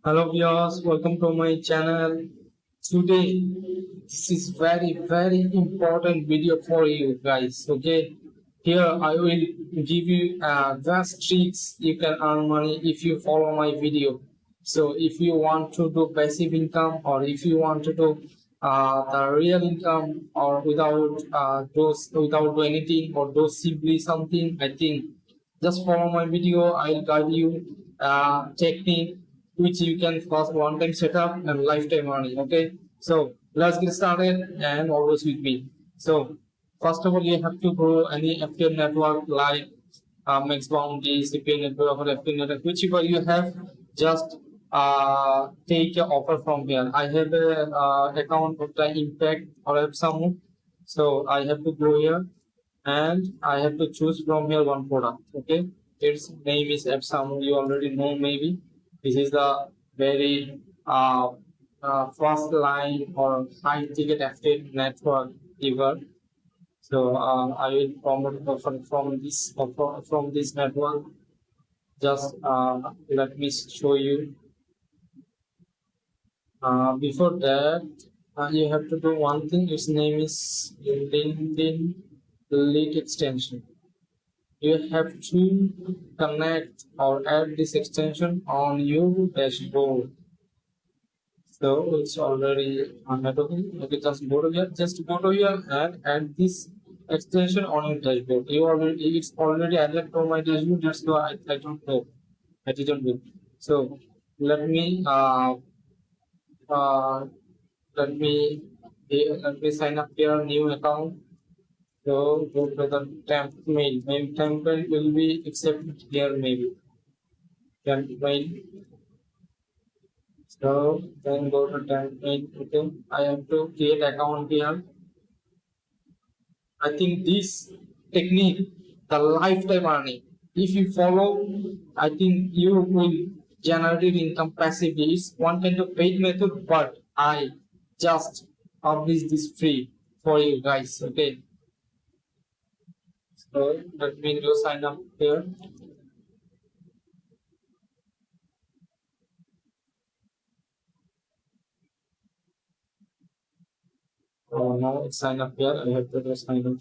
Hello viewers, welcome to my channel. Today, this is very important video for you guys. Okay, here I will give you just tricks you can earn money if you follow my video. So if you want to do passive income or if you want to do the real income or without do anything or do simply something, I think just follow my video. I'll guide you technique which you can first one-time setup and lifetime earning. Okay, so let's get started and always with me. So first of all, you have to go any affiliate network like Max Bounty, CPA network, or affiliate network, whichever you have. Just take your offer from here. I have a account of the Impact or Epsamu, so I have to go here and I have to choose from here one product. Okay, its name is Epsamu. You already know maybe. This is the very first line or high ticket affiliate network ever. So I will promote from this network. Just let me show you. Before that, you have to do one thing. Its name is LinkedIn Lead Extension. You have to connect or add this extension on your dashboard. So it's already on networking. Okay, just go to here and add this extension on your dashboard. It's already added to my dashboard. That's why I don't know. I didn't do. So let me uh, uh let me let me sign up here new account. So go to the temp mail. Maybe temp mail will be accepted here maybe. Temp mail. So then go to temp mail. Okay. I have to create account here. I think this technique, the lifetime earning, if you follow, I think you will generate income passively. It's one kind of paid method, but I just publish this free for you guys. Okay. So let me do sign up here. Now it's sign up here. I have to do sign up.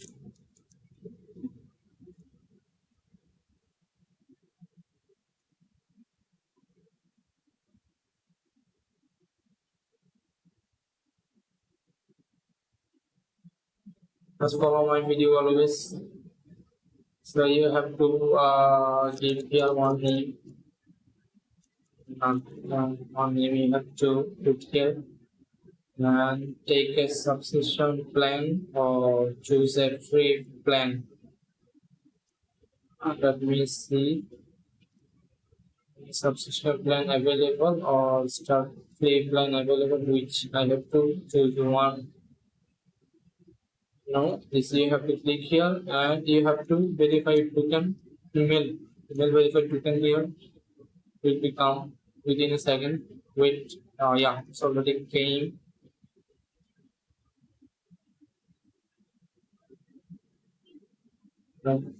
Just follow my video always. So you have to give here one name. One name you have to put here and take a subscription plan or choose a free plan. Let me see subscription plan available or start free plan available, which I have to choose one. No, this you have to click here and you have to verify token email verified token here will become within a second. Wait, yeah, it's already came.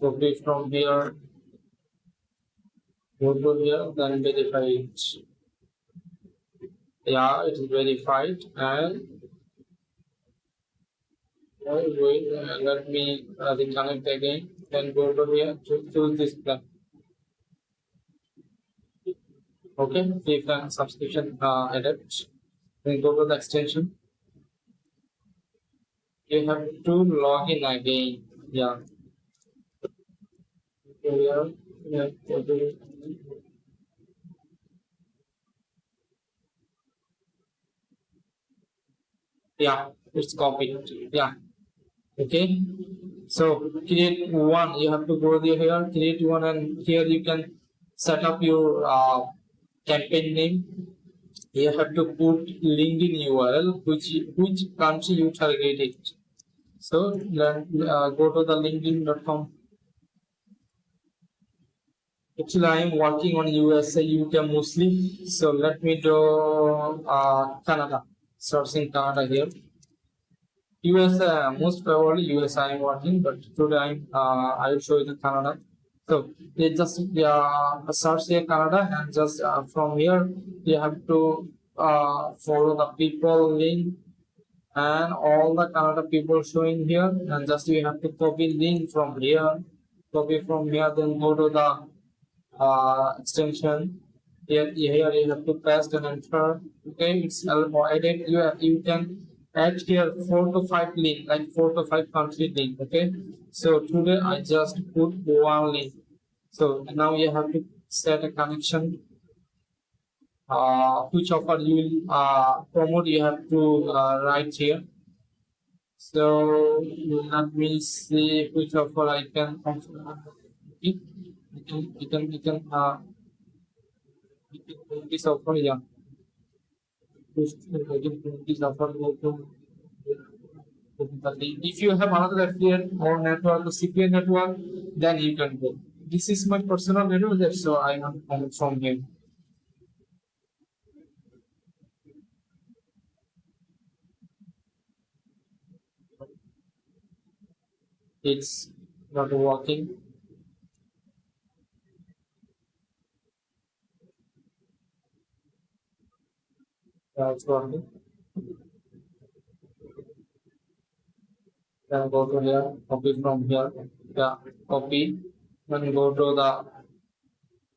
Copy from here, go to here, then verify it. Yeah, it is verified and wait, let me reconnect again. Then go to here to choose this plan. Okay, free plan subscription adapt. Then go to the extension. You have to log in again. Yeah. Here, yeah, yeah, it's copied. Yeah. Okay. So create one. You have to go there here, create one, and here you can set up your campaign name. You have to put LinkedIn URL, which country you target it. So go to the LinkedIn.com. Actually, I am working on USA, UK mostly. So let me do Canada. Sourcing Canada here. US, most probably US I am working, but today I will show you the Canada. So you just search here Canada, and just from here you have to follow the people link and all the Canada people showing here, and just you have to copy link from here, then go to the extension. Here you have to paste and enter. Okay, it's edit. You can add here 4 to 5 link, like 4 to 5 country link. Okay, so today I just put one link. So now you have to set a connection. Which offer you will promote, you have to write here. So let me see which offer I can offer. You can put this offer, yeah. You can put this offer. If you have another affiliate or network or CPA network, then you can go. This is my personal network, so I am from here. It's not working. It's working. Then go to here, copy from here. Yeah, copy. Then go to the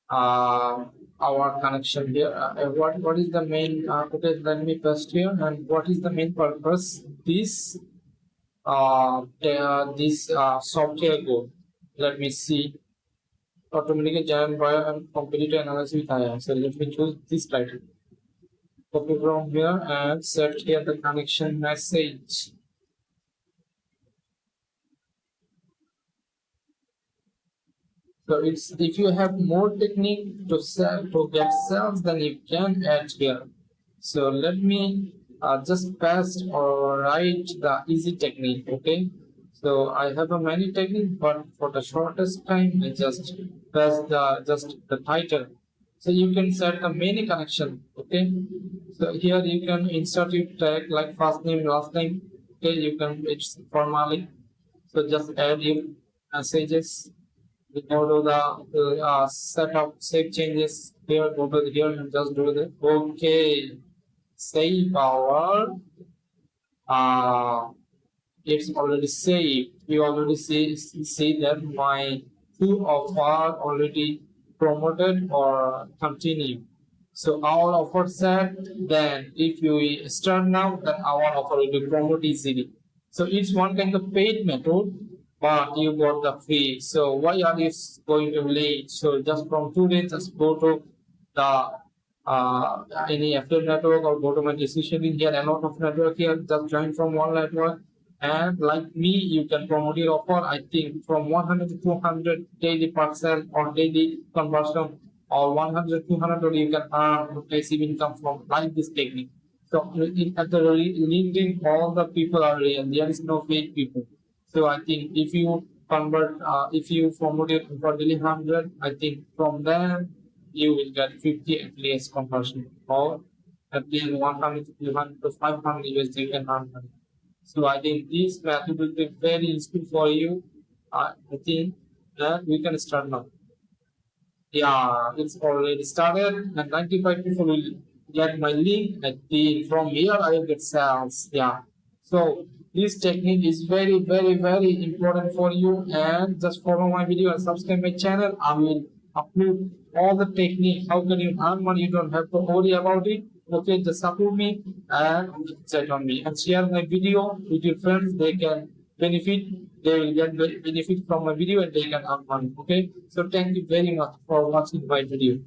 our connection here. What is the main? Okay, let me paste here. And what is the main purpose? This software go. Let me see. Automatically generate by and competitor analysis with AI. So let me choose this title. Copy from here and set here the connection message. So it's if you have more technique to sell to get sales, then you can add here. So let me just paste or write the easy technique. Okay. So I have a many technique, but for the shortest time, I just paste the title. So you can set the many connection. Okay. So here you can insert your tag like first name, last name. Okay. You can it's formally. So just add your messages. We go to the set of save changes here, go to here and just do the okay. Save our uh it's already saved. We already see that my two of are already promoted or continue. So our offer set, then if you start now, then our offer will be promoted easily. So it's one kind of paid method, but you got the free. So why are you going to late? So just from today, just go to the any affiliate network or go to my decision in here, a lot of network here, just join from one network. And like me, you can promote your offer, I think, from 100 to 200 daily parcel or daily conversion, or 100, 200, or you can earn passive income from like this technique. So at the LinkedIn, all the people are real. There is no fake people. So I think if you convert, if you promote it for daily 100, I think from there you will get 50 at least conversion, or at least 100 to 200 to 500 USD you can earn money. So I think this method will be very useful for you. I think that we can start now. Yeah, it's already started, and 95 people will get my link. I think from here I will get sales. Yeah. So this technique is very, very, very important for you. And just follow my video and subscribe my channel. I will upload all the technique. How can you earn money? You don't have to worry about it. Okay, just support me and check on me and share my video with your friends. They can benefit. They will get benefit from my video and they can earn money. Okay, so thank you very much for watching my video.